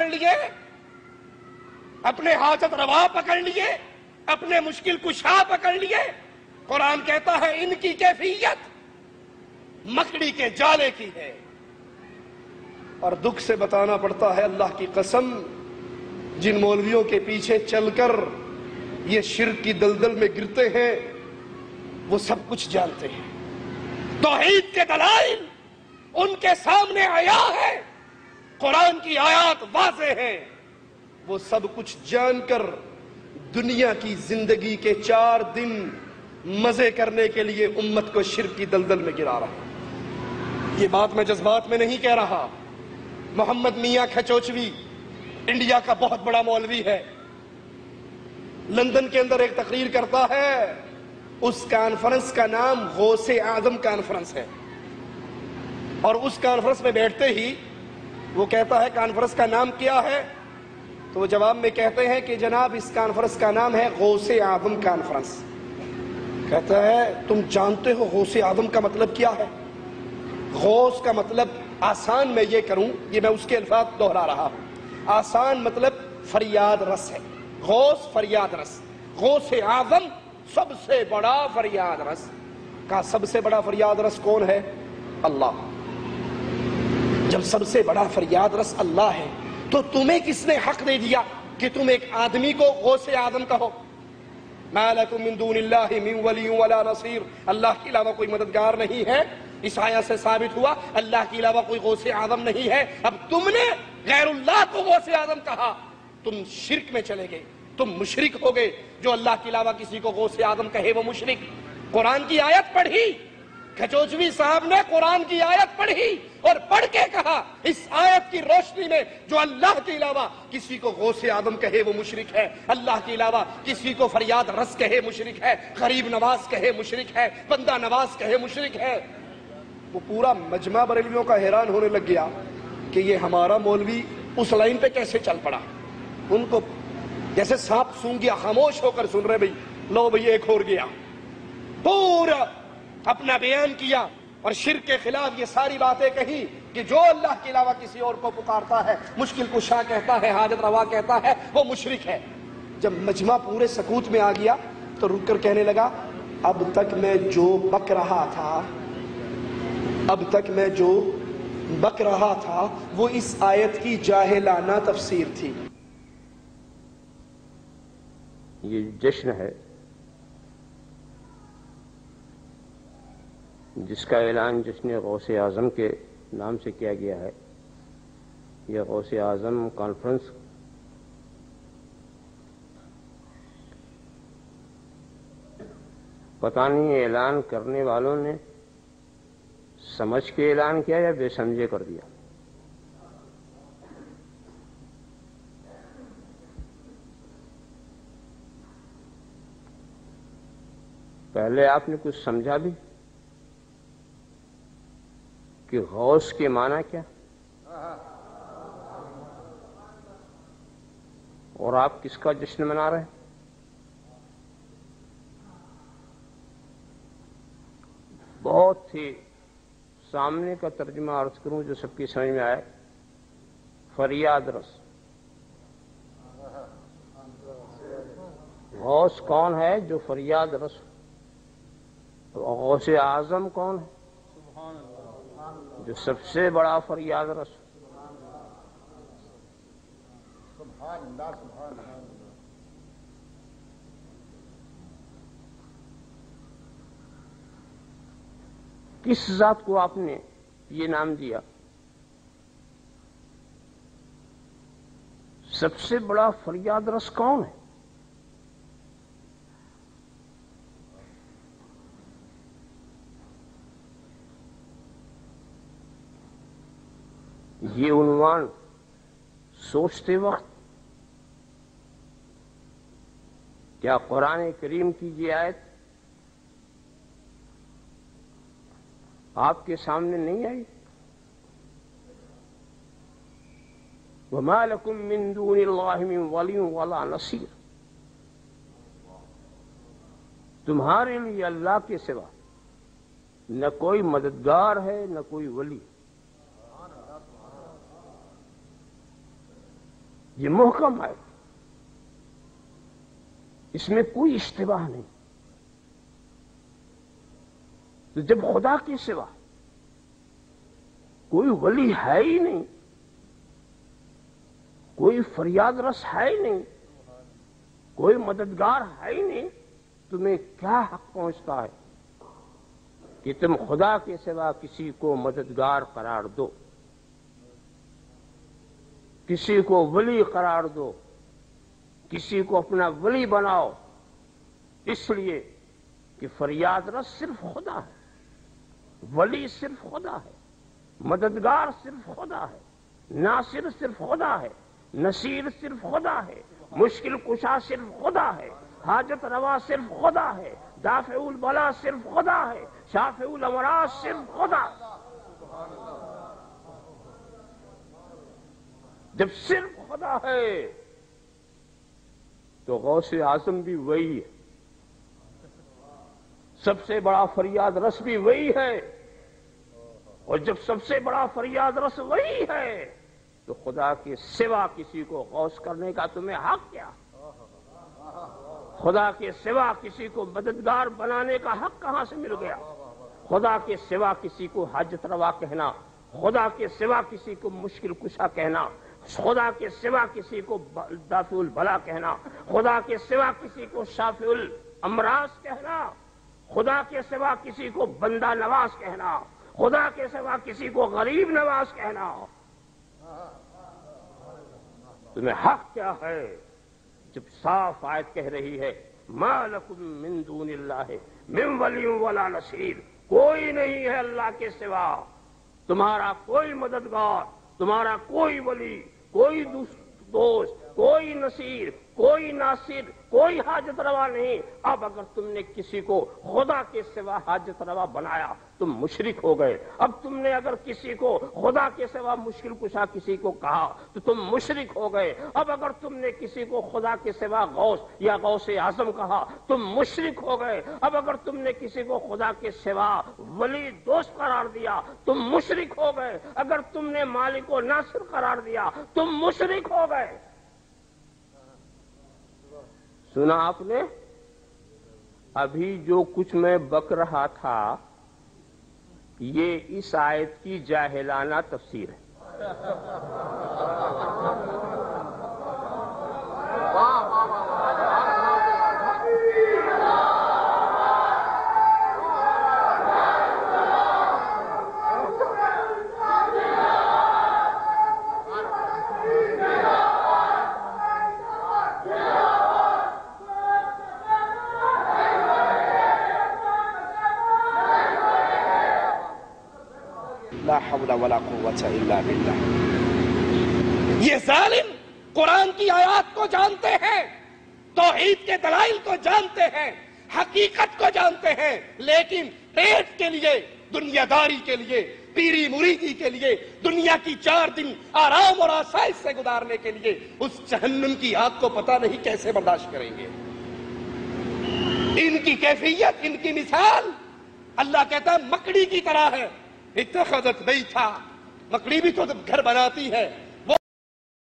لیے، اپنے حاجت روا پکڑ لیے، اپنے مشکل کشا پکڑ لیے۔ قرآن کہتا ہے ان کی کیفیت مکڑی کے جالے کی ہے۔ اور دکھ سے بتانا پڑتا ہے اللہ کی قسم، جن مولویوں کے پیچھے چل کر یہ شرک کی دلدل میں گرتے ہیں وہ سب کچھ جانتے ہیں۔ توحید کے دلائل ان کے سامنے آیا ہے، قرآن کی آیات واضح ہیں، وہ سب کچھ جان کر دنیا کی زندگی کے 4 دن مزے کرنے کے لیے امت کو شرک کی دلدل میں گرا رہا ہے۔ یہ بات میں جذبات میں نہیں کہہ رہا۔ محمد میاں کھچوچوی انڈیا کا بہت بڑا مولوی ہے، لندن کے اندر ایک تقریر کرتا ہے، اس کانفرنس کا نام غوث اعظم کانفرنس ہے، اور اس کانفرنس میں بیٹھتے ہی وہ کہتا ہے کانفرنس کا نام کیا ہے؟ تو وہ جواب میں کہتے ہیں کہ جناب اس کانفرنس کا نام ہے غوث اعظم کانفرنس۔ کہتا ہے تم جانتے ہو غوث اعظم کا مطلب کیا ہے؟ غوث کا مطلب آسان میں یہ کروں، یہ میں اس کے الفاظ دہرا رہا ہوں، آسان مطلب فریاد رس ہے، غوث فریاد رس، غوث اعظم سب سے بڑا فریاد رس۔ کہا سب سے بڑا فریاد رس کون ہے؟ اللہ۔ جب سب سے بڑا فریاد رس اللہ ہے تو تمہیں کس نے حق دے دیا کہ تم ایک آدمی کو غوث اعظم کہو؟ مَا لَكُم مِّن دُونِ اللَّهِ مِن وَلِيٍّ وَلَا نَصِيرٍ، اللہ کے علاوہ کوئی مددگار نہیں ہے۔ اس آیت سے ثابت ہوا اللہ کے علاوہ کوئی غوث اعظم نہیں ہے۔ اب تم نے غیر اللہ کو غوث اعظم کہا، تم شرک میں چلے گئے، تم مشرک ہو گئے۔ جو اللہ کے علاوہ کسی کو غوث اعظم کہے وہ مشرک۔ قرآن کی آیت پڑھی، کھچوچوی صاحب نے قرآن کی آیت پڑھی اور پڑھ کے کہا اس آیت کی روشنی میں جو اللہ کے علاوہ کسی کو غوث اعظم کہے وہ مشرک ہے، اللہ کے علاوہ کسی کو فریاد رس کہے مشرک ہے، غریب نواز کہے مشرک ہے، بندہ نواز کہے مشرک ہے۔ وہ پورا مجمع بریلویوں کا حیران ہونے لگ گیا کہ یہ ہمارا مولوی اس لائن پہ کیسے چل پڑا۔ ان کو جیسے سانپ سونگ گیا، خاموش ہو کر سن رہے، بھئی لو بھئی ایک اور گیا، پورا اپنا بیان کیا اور شرک کے خلاف یہ ساری باتیں کہی کہ جو اللہ کے علاوہ کسی اور کو پکارتا ہے، مشکل کشا کہتا ہے، حاجت روا کہتا ہے، وہ مشرک ہے۔ جب مجمع پورے سکوت میں آ گیا تو رک کر کہنے لگا اب تک میں جو بک رہا تھا، اب تک میں جو بک رہا تھا وہ اس آیت کی جاہلانہ تفسیر تھی۔ یہ جشن ہے جس کا اعلان جشن غوث اعظم کے نام سے کیا گیا ہے، یہ غوث اعظم کانفرنس پتہ نہیں اعلان کرنے والوں نے سمجھ کے اعلان کیا یا بے سمجھے کر دیا۔ پہلے آپ نے کچھ سمجھا بھی کہ غوث کے معنی کیا، اور آپ کس کا جشن منا رہے ہیں؟ بہت ہی سامنے کا ترجمہ عرض کروں جو سب کی سمجھ میں آئے، فریاد رس۔ غوث کون ہے؟ جو فریاد رس۔ غوث اعظم کون ہے؟ جو سب سے بڑا فریاد رس۔ کس ذات کو آپ نے یہ نام دیا؟ سب سے بڑا فریاد رس کون ہے؟ یہ عنوان سوچتے وقت کیا قرآن کریم کی یہ آیت آپ کے سامنے نہیں آئی؟ وَمَا لَكُم مِّن دُونِ اللَّهِ مِن وَلِيٍّ وَلَا نَصِيرٍ، تمہارے لیے اللہ کے سوا نہ کوئی مددگار ہے نہ کوئی ولی۔ یہ محکم ہے، اس میں کوئی اشتباہ نہیں۔ تو جب خدا کے سوا کوئی ولی ہے ہی نہیں، کوئی فریاد رس ہے ہی نہیں، کوئی مددگار ہے ہی نہیں، تمہیں کیا حق پہنچتا ہے کہ تم خدا کے سوا کسی کو مددگار قرار دو، کسی کو ولی قرار دو، کسی کو اپنا ولی بناؤ؟ اس لیے کہ فریاد رس صرف خدا ہے، ولی صرف خدا ہے، مددگار صرف خدا ہے، ناصر صرف خدا ہے، نصیر صرف خدا ہے، مشکل کشا صرف خدا ہے، حاجت روا صرف خدا ہے، دافع البلا صرف خدا ہے، شافع الامراض صرف خدا ہے۔ جب صرف خدا ہے تو غوث اعظم بھی وہی ہے، سب سے بڑا فریاد رس بھی وہی ہے، اور جب سب سے بڑا فریاد رس وہی ہے تو خدا کے سوا کسی کو غوث کرنے کا تمہیں حق کیا؟ خدا کے سوا کسی کو مددگار بنانے کا حق کہاں سے مل گیا؟ خدا کے سوا کسی کو حاجت روا کہنا، خدا کے سوا کسی کو مشکل کشا کہنا، خدا کے سوا کسی کو دافع البلا کہنا، خدا کے سوا کسی کو شافع الامراض کہنا، خدا کے سوا کسی کو بندہ نواز کہنا، خدا کے سوا کسی کو غریب نواز کہنا، تمہیں حق کیا ہے؟ جب صاف آیت کہہ رہی ہے ما لکم من دون اللہ من ولی ولا نصیر، کوئی نہیں ہے اللہ کے سوا تمہارا کوئی مددگار، تمہارا کوئی ولی، کوئی دوست، کوئی نصیر، کوئی ناصر، کوئی حاجت روا نہیں۔ اب اگر تم نے کسی کو خدا کے سوا حاجت روا بنایا تم مشرک ہو گئے، اب تم نے اگر کسی کو خدا کے سوا مشکل کشا کسی کو کہا تو تم مشرک ہو گئے، اب اگر تم نے کسی کو خدا کے سوا غوث یا غوث اعظم کہا تم مشرک ہو گئے، اب اگر تم نے کسی کو خدا کے سوا ولی دوست قرار دیا تم مشرک ہو گئے، اگر تم نے مالک و ناصر قرار دیا تم مشرک ہو گئے۔ سنا آپ نے؟ ابھی جو کچھ میں بک رہا تھا یہ اس آیت کی جاہلانہ تفسیر ہے۔ لا حول ولا قوت الا باللہ۔ یہ ظالم قرآن کی آیات کو جانتے ہیں، توحید کے دلائل کو جانتے ہیں، حقیقت کو جانتے ہیں، لیکن پیٹ کے لیے، دنیا داری کے لیے، پیری مریدی کے لیے، دنیا کی 4 دن آرام اور آسائش سے گزارنے کے لیے اس جہنم کی آگ کو پتہ نہیں کیسے برداشت کریں گے۔ ان کی کیفیت، ان کی مثال اللہ کہتا ہے مکڑی کی طرح ہے۔ اتخذت بیٹھا، مکڑی بھی تو گھر بناتی ہے،